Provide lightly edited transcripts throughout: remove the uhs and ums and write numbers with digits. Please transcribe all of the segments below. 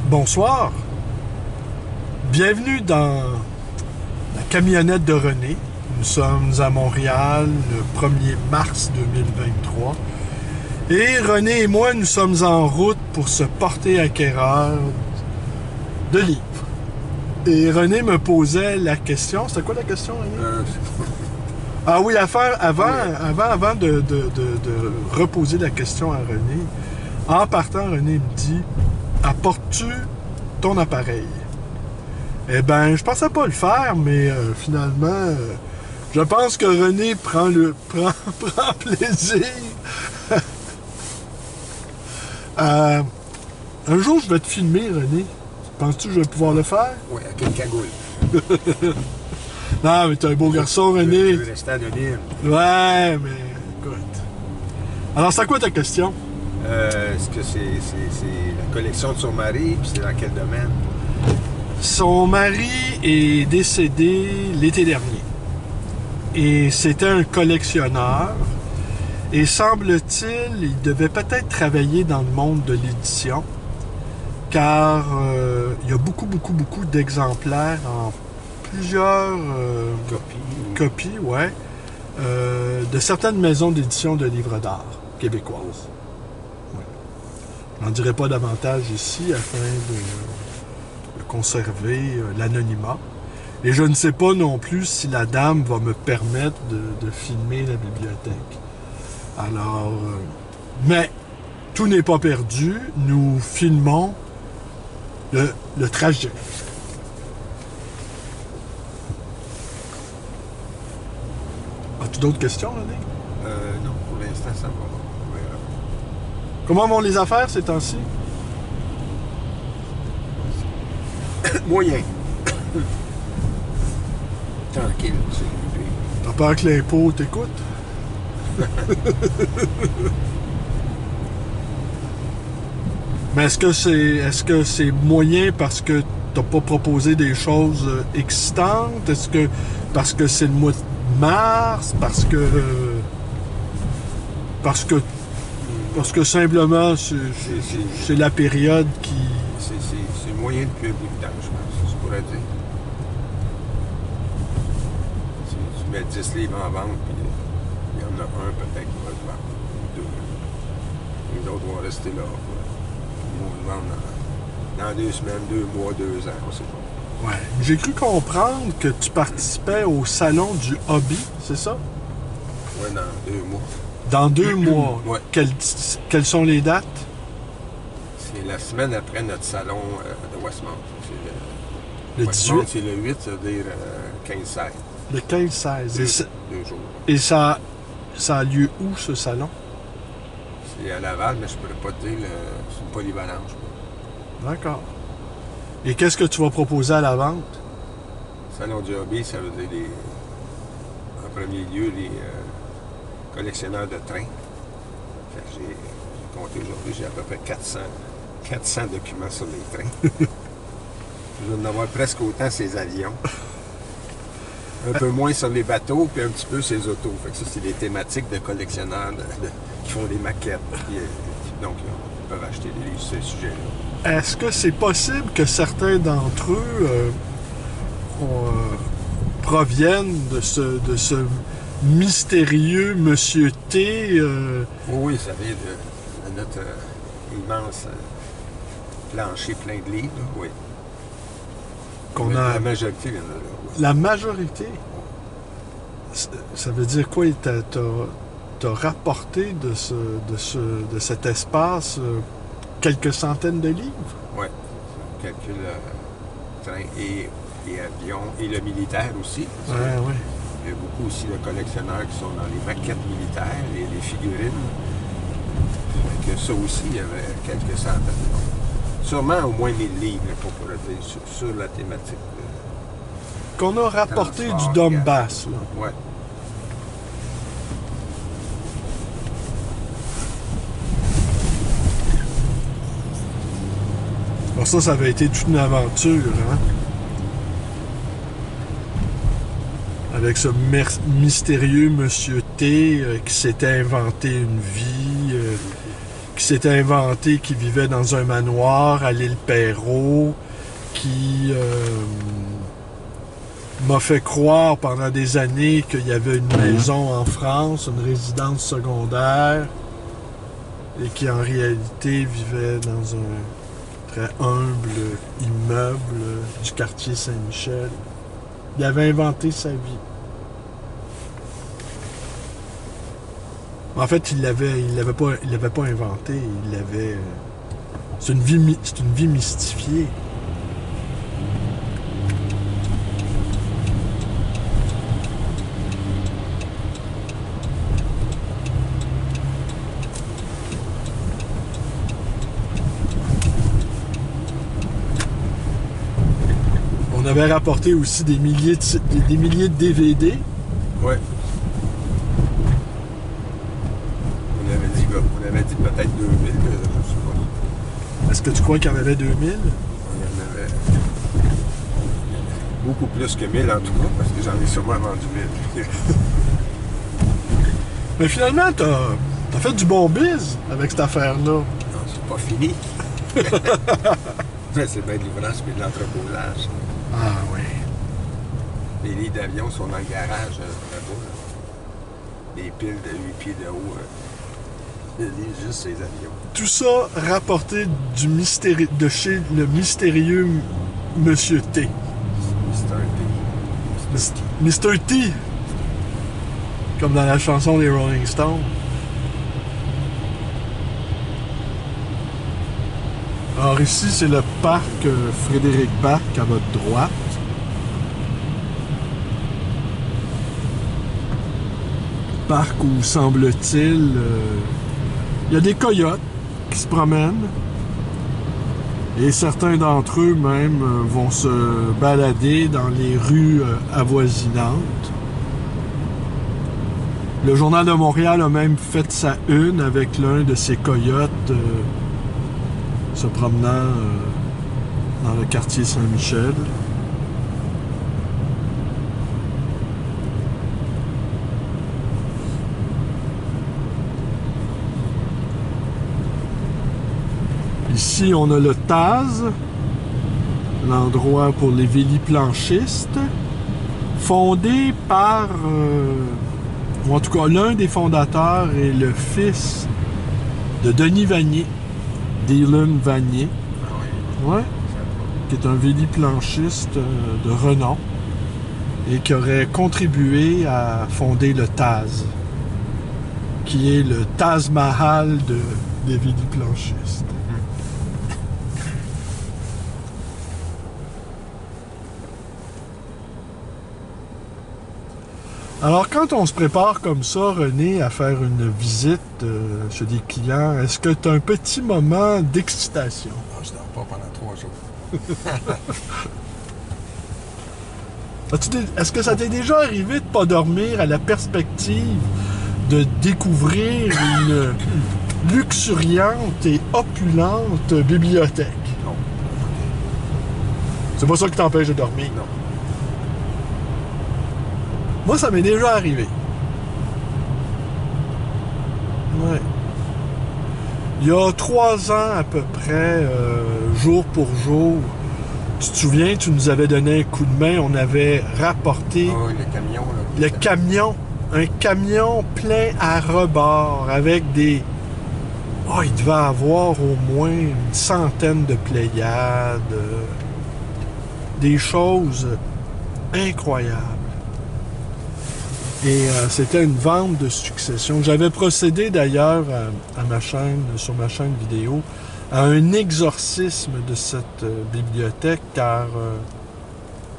Bonsoir. Bienvenue dans la camionnette de René. Nous sommes à Montréal le 1er mars 2023. Et René et moi, nous sommes en route pour se porter acquéreur de livres. Et René me posait la question. C'était quoi la question, René? Ah oui, avant de reposer la question à René, en partant, René me dit: apportes-tu ton appareil? Eh bien, je pensais pas le faire, mais finalement, je pense que René prend plaisir. Un jour, je vais te filmer, René. Penses-tu que je vais pouvoir le faire? Oui, avec une cagoule. Non, mais t'es un beau garçon, René. Je veux rester anonyme. Ouais, mais écoute. Alors, c'est quoi ta question? Est-ce que c'est la collection de son mari, puis c'est dans quel domaine? Son mari est décédé l'été dernier. Et c'était un collectionneur. Et semble-t-il, il devait peut-être travailler dans le monde de l'édition, car il y a beaucoup d'exemplaires en plusieurs copies ouais, de certaines maisons d'édition de livres d'art québécoises. Ouais. Je n'en dirai pas davantage ici afin de conserver l'anonymat. Et je ne sais pas non plus si la dame va me permettre de filmer la bibliothèque. Alors, mais tout n'est pas perdu. Nous filmons le trajet. As-tu d'autres questions, René? Non, pour l'instant, ça va. Comment vont les affaires ces temps-ci? Moyen. Tranquille, c'est T'as peur que l'impôt t'écoute? Mais est-ce que c'est moyen parce que t'as pas proposé des choses excitantes? Est-ce que parce que c'est le mois de mars? Parce que simplement c'est la période qui... C'est moyen depuis un bout de temps, je pense, je pourrais dire. Tu mets 10 livres en vente, puis il y en a un peut-être qui va le vendre, ou deux. Les autres vont rester là. Ils vont le vendre dans 2 semaines, 2 mois, 2 ans, on sait pas. Ouais. J'ai cru comprendre que tu participais au salon du hobby, c'est ça? Oui, dans 2 mois. Dans 2 mois. Ouais. Quelles sont les dates? C'est la semaine après notre salon de Westmount. Le Westmount, 18? c'est le 8, ça veut dire 15-16. Le 15-16. 2 jours. Et ça a lieu où, ce salon? C'est à Laval, mais je ne pourrais pas te dire, c'est une polyvalence, je crois. D'accord. Et qu'est-ce que tu vas proposer à la vente? Salon du hobby, ça veut dire, en premier lieu, les collectionneurs de trains. J'ai compté aujourd'hui, j'ai à peu près 400 documents sur les trains. Je vais en avoir presque autant ces avions. Un peu moins sur les bateaux, puis un petit peu ces autos. Fait que ça, c'est des thématiques de collectionneurs qui font des maquettes. Donc, ils peuvent acheter des livres sur ce sujet-là. Est-ce que c'est possible que certains d'entre eux proviennent de ce mystérieux Monsieur T? Oui, ça vient de notre immense plancher plein de livres, là, oui. La majorité vient de là. Oui. La majorité? Ça veut dire quoi? T'as rapporté de cet espace quelques centaines de livres? Oui. On calcule train et avion et le militaire aussi. Ouais. Il y a beaucoup aussi de collectionneurs qui sont dans les maquettes militaires, les figurines. Fait que ça aussi, il y avait quelques centaines. Sûrement au moins 1000 livres, pour pourrait dire, sur la thématique. Qu'on a rapporté du Donbass, là. Ouais. Alors ça avait été toute une aventure, hein? Avec ce mystérieux Monsieur T qui s'était inventé une vie, qui s'était inventé, qui vivait dans un manoir à l'île Perrault, qui m'a fait croire pendant des années qu'il y avait une maison en France, une résidence secondaire, et qui en réalité vivait dans un très humble immeuble du quartier Saint-Michel. Il avait inventé sa vie. En fait, il l'avait pas inventé, il l'avait. C'est une vie mystifiée. On avait rapporté aussi des milliers de DVD. Ouais. On avait dit peut-être 2000, je ne sais pas. Est-ce que tu crois qu'il y en avait 2000? Il y en avait beaucoup plus que 1000 en tout cas, parce que j'en ai sûrement vendu 1000. Mais finalement, t'as fait du bon biz avec cette affaire-là. Non, c'est pas fini. C'est bien de l'ouvrage et de l'entreposage. Ah oui. Les lits d'avion sont dans le garage là-bas. Des piles de 8 pieds de haut. Juste ces avions. Tout ça rapporté de chez le mystérieux Monsieur T. Mr. T. Comme dans la chanson des Rolling Stones. Alors ici, c'est le parc Frédéric-Bach à votre droite. Parc où, semble-t-il, il y a des coyotes qui se promènent. Et certains d'entre eux même vont se balader dans les rues avoisinantes. Le Journal de Montréal a même fait sa une avec l'un de ces coyotes se promenant dans le quartier Saint-Michel. Ici, on a le Taz, l'endroit pour les véliplanchistes, fondé par, ou en tout cas l'un des fondateurs est le fils de Denis Vanier, Dylan Vanier, ouais, qui est un véliplanchiste de renom et qui aurait contribué à fonder le Taz, qui est le Taj Mahal des véliplanchistes. Alors, quand on se prépare comme ça, René, à faire une visite chez des clients, est-ce que tu as un petit moment d'excitation? Non, je ne dors pas pendant 3 jours. Est-ce que ça t'est déjà arrivé de ne pas dormir à la perspective de découvrir une luxuriante et opulente bibliothèque? Non. C'est pas ça qui t'empêche de dormir? Non. Moi, ça m'est déjà arrivé. Ouais. Il y a 3 ans à peu près, jour pour jour, tu te souviens, tu nous avais donné un coup de main, on avait rapporté le camion. Là, le camion, un camion plein à rebord avec des... Oh, il devait avoir au moins une centaine de Pléiades, des choses incroyables. Et c'était une vente de succession. J'avais procédé d'ailleurs à ma chaîne, sur ma chaîne vidéo, à un exorcisme de cette bibliothèque car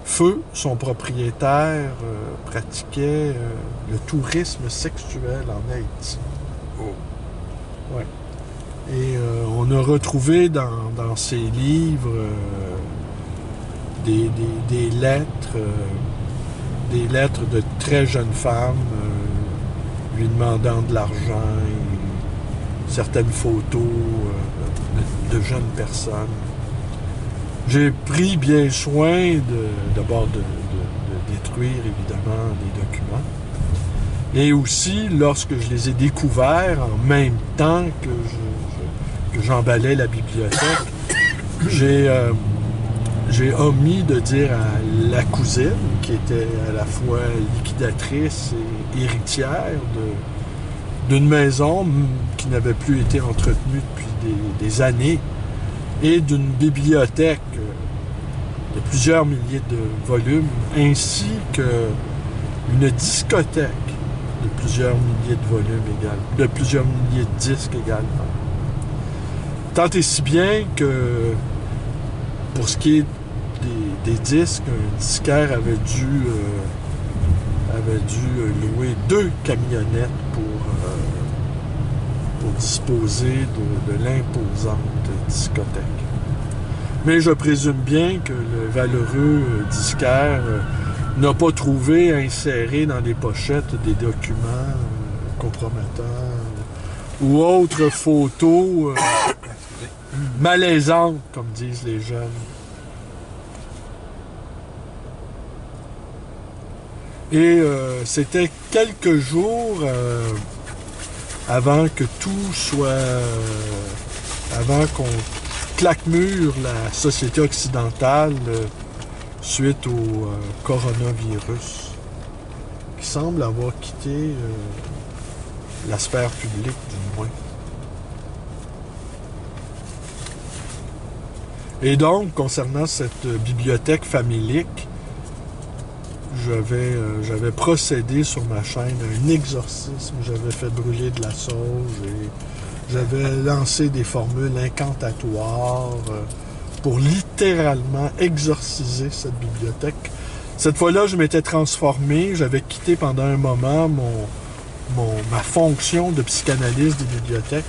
Feu, son propriétaire, pratiquait le tourisme sexuel en Haïti. Oh. Ouais. Et on a retrouvé dans ses livres des lettres... des lettres de très jeunes femmes lui demandant de l'argent, certaines photos de jeunes personnes. J'ai pris bien soin d'abord de détruire évidemment les documents. Et aussi, lorsque je les ai découverts, en même temps que j'emballais la bibliothèque, j'ai omis de dire à la cousine, qui était à la fois liquidatrice et héritière d'une maison qui n'avait plus été entretenue depuis des années, et d'une bibliothèque de plusieurs milliers de volumes, ainsi qu'une discothèque de plusieurs milliers de volumes également, de plusieurs milliers de disques également. Tant et si bien que, pour ce qui est des disques, un disquaire avait dû louer 2 camionnettes pour disposer de l'imposante discothèque. Mais je présume bien que le valeureux disquaire n'a pas trouvé inséré dans les pochettes des documents compromettants ou autres photos malaisantes, comme disent les jeunes. Et c'était quelques jours avant que tout soit... avant qu'on claque-mur la société occidentale suite au coronavirus, qui semble avoir quitté la sphère publique, du moins. Et donc, concernant cette bibliothèque familique, j'avais procédé sur ma chaîne à un exorcisme. J'avais fait brûler de la sauge et j'avais lancé des formules incantatoires pour littéralement exorciser cette bibliothèque. Cette fois-là, je m'étais transformé. J'avais quitté pendant un moment ma fonction de psychanalyste des bibliothèques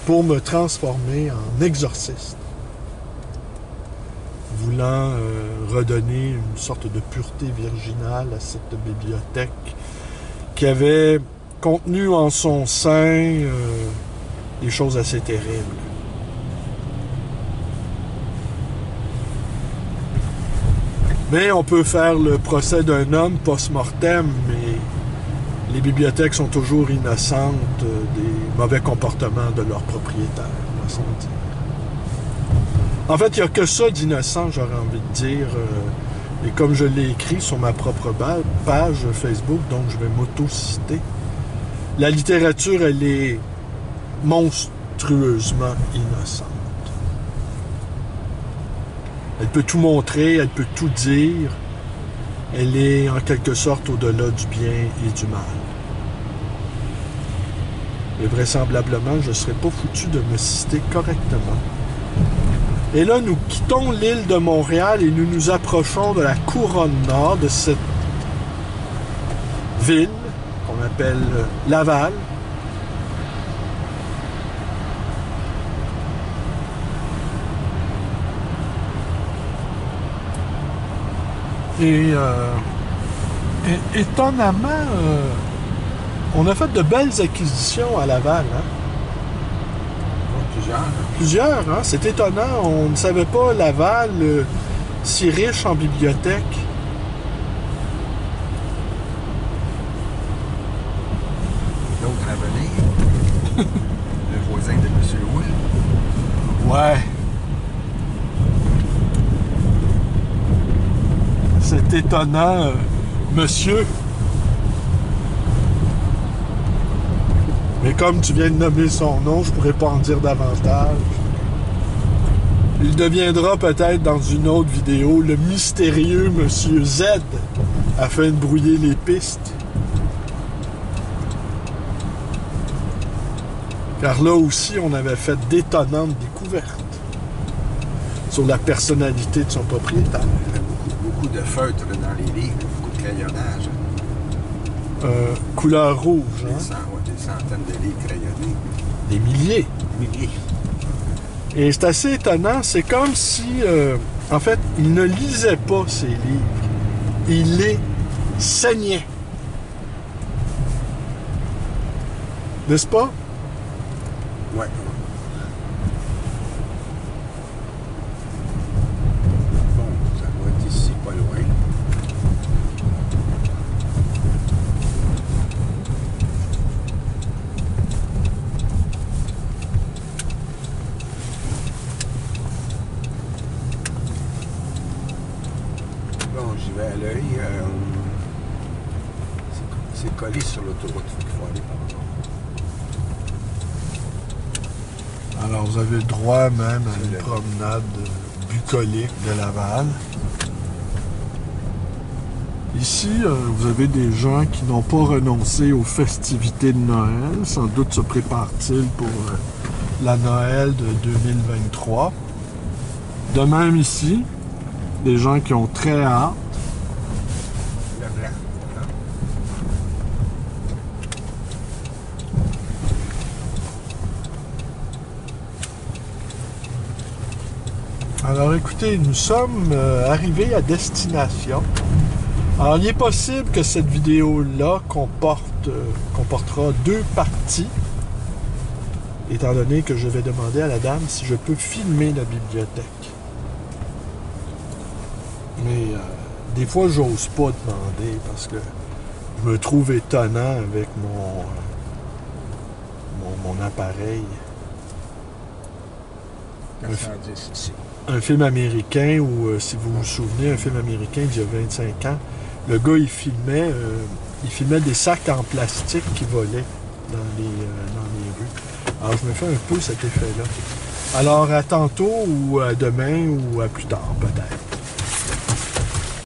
pour me transformer en exorciste, voulant redonner une sorte de pureté virginale à cette bibliothèque qui avait contenu en son sein des choses assez terribles. Mais on peut faire le procès d'un homme post-mortem, mais les bibliothèques sont toujours innocentes des mauvais comportements de leurs propriétaires, semble-t-il. En fait, il n'y a que ça d'innocent, j'aurais envie de dire. Et comme je l'ai écrit sur ma propre page Facebook, donc je vais m'auto-citer, la littérature, elle est monstrueusement innocente. Elle peut tout montrer, elle peut tout dire. Elle est en quelque sorte au-delà du bien et du mal. Et vraisemblablement, je ne serais pas foutu de me citer correctement. Et là, nous quittons l'île de Montréal et nous nous approchons de la couronne nord de cette ville qu'on appelle Laval. Et étonnamment, on a fait de belles acquisitions à Laval, hein? Plusieurs, hein? C'est étonnant. On ne savait pas Laval si riche en bibliothèques. L'autre à venir, le voisin de M. Will. Ouais. C'est étonnant, monsieur. Mais comme tu viens de nommer son nom, je pourrais pas en dire davantage. Il deviendra peut-être dans une autre vidéo le mystérieux Monsieur Z afin de brouiller les pistes. Car là aussi, on avait fait d'étonnantes découvertes sur la personnalité de son propriétaire. Beaucoup de feutres dans les livres, beaucoup de crayonnage. Couleur rouge, hein? Des centaines de livres crayonnés. Des milliers. Milliers. Et c'est assez étonnant. C'est comme si, en fait, il ne lisait pas ses livres. Il les saignait. N'est-ce pas? Ouais. Bon, ça doit être ici, pas loin. j'y vais à l'œil. C'est collé sur l'autoroute. Il faut aller par là. Alors, vous avez le droit même à une promenade bucolique de Laval. Ici, vous avez des gens qui n'ont pas renoncé aux festivités de Noël. Sans doute se préparent-ils pour la Noël de 2023. De même ici, des gens qui ont très hâte. Le blanc. Alors écoutez, nous sommes arrivés à destination. Alors il est possible que cette vidéo-là comportera 2 parties, étant donné que je vais demander à la dame si je peux filmer la bibliothèque. Mais des fois, j'ose pas demander parce que je me trouve étonnant avec mon appareil. 410 ici. Un film américain, ou si vous vous souvenez, un film américain d'il y a 25 ans, le gars, il filmait des sacs en plastique qui volaient dans les rues. Alors, je me fais un peu cet effet-là. Alors, à tantôt, ou à demain, ou à plus tard, peut-être.